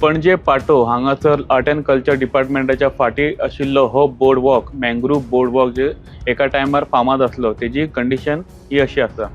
पणजे पाटो हांगासर आर्ट एंड कल्चर डिपार्टमेंटाच्या फाटी आशिल्लो हो board walk mangrove board walk जे एका टायमार फामाद आसलो तेजी कंडिशन ही अशी आसा।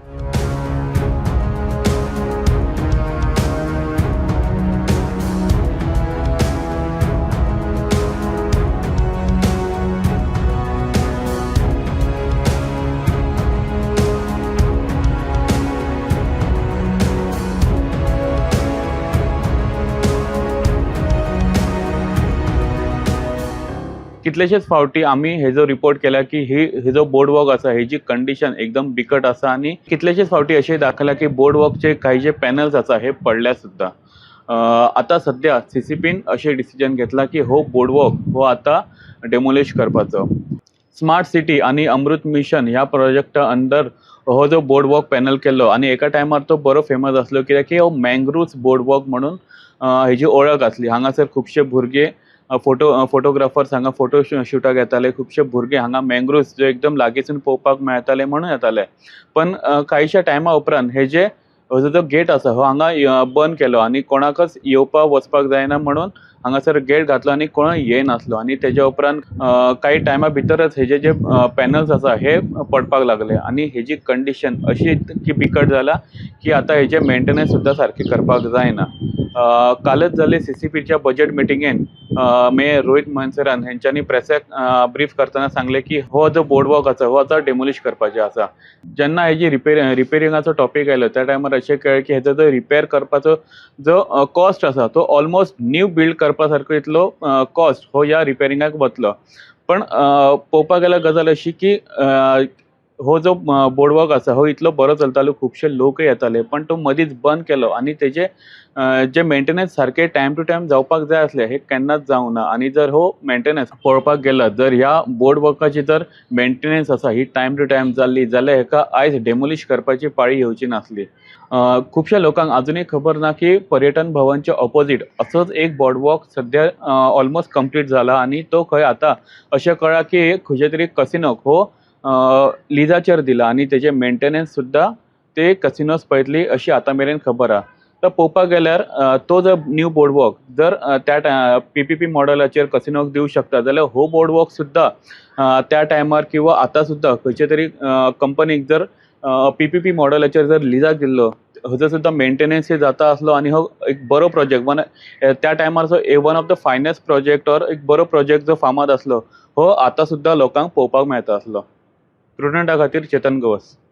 कितलेशेच फावटी आम्ही हे जो रिपोर्ट केला की हे जो बोर्ड वॉक आसा हेजी कंडिशन एकदम बिकट आसा आणि कितलेशेच फावटी अशें दाखयला की बोर्ड वॉकचे काही जे पॅनल्स आसा हे पडल्या सुद्धा। आता सध्या सीसीपीन अशें डिसिजन घेतला की हो बोर्ड वॉक हो आता डेमोलिश करपाचो। स्मार्ट सिटी आणि अमृत मिशन ह्या प्रोजेक्टा अंडर हो जो बोर्ड वॉक पॅनल केल्लो आणि एका टायमार तो बरो फेमस आसलो कित्याक की हो मँग्रूव्स बोर्ड वॉक म्हणून हेजी ओळख आसली। हांगासर खुबशे भुरगे फोटोग्राफर्स हांगा फोटो शूटाक येताले, खुबशे भुरगे हांगा मँग्रूव्स जो एकदम लागींसून पळोवपाक मेळटाले म्हणून येताले। पण काहीशा टायमा उपरांत हे जे हो जो गेट आसा हो हांगा बंद केलो आणि कोणाकच येवपाक वचपाक जायना म्हणून हांगासर गेट घातलो आणि कोण येयनासलो आणि तेच्या उपरांत काही टायमा भितरच हेजे जे पॅनल्स आसा हे पडपाक लागले आणि हेजी कंडिशन अशी इतकी बिकट जाला की आता हेजे मेंटेनन्स सुद्धा सारखे करपाक जायना। कालच जाल्ले सीसीपीच्या बजेट मिटिंगेन मेयर रोहित मनसरान हेंच्यांनी प्रेसाक ब्रीफ करताना सांगले की हो जो बोर्ड वॉक आसा हो आता डेमोलिश करपाचे आसा। जेन्ना हेजी रिपेरिंगाचो टॉपिक आयलो त्या टायमार अशें कळ्ळें की हेजो जो रिपेर करपाचो जो कॉस्ट आसा तो ऑलमोस्ट न्यू बिल्ड करपा सारको इतलो कॉस्ट हो ह्या रिपेरिंगाक वतलो। पण पळोवपाक गेल्यार गजाल अशी की हो जो बोर्ड वॉक आसा हो इतलो बरो चलतालो, खुबशे लोकय येताले, पण तो मदींच बंद केलो आणि तेजे जे मेंटेनन्स सारखे टायम टू टायम जावपाक जाय आसले हे केन्नाच जावंक ना। आणि जर हो मेंटेनन्स पळोवपाक गेला जर ह्या बोर्ड वॉकाची जर मेंटेनन्स आसा ही टायम टू टायम जाल्ली जाल्यार हेका आयज डेमोलिश करपाची पाळी येवची नासली। खुबशा लोकांक अजूनय खबर ना की पर्यटन भवनच्या ऑपोजिट असोच एक बोर्ड वॉक सध्या ऑलमोस्ट कंप्लीट जाला आणि तो खंय आता अशें कळ्ळा की खंयचे तरी कसिनोक हो लिजाचेर दिला आणि तेजे मेंटेनन्स सुद्धा ते कसिनोज पळयतली अशी आता मेरेन खबर आहा। तर पळोवपाक गेल्यार तो जर न्यू बोर्ड वॉक जर त्या पीपीपी मॉडेलाचेर कसिनोक दिवंक शकता जाल्यार हो बोर्ड वॉक सुद्धा त्या टायमार किंवा आता सुद्धा खंयचे तरी कंपनीक जर पीपीपी मॉडेलाचेर जर लिजाक दिल्लो हाजो सुद्धा मेंटेनन्स जाता आसलो आणि हो एक बरो प्रोजेक्ट त्या टायमारचो one of the finest project or एक बरो प्रोजेक्ट जो फामाद आसलो हो आता सुद्धा लोकांक पळोवपाक मेळता आसलो। प्रुडंटा खातीर चेतन गवस।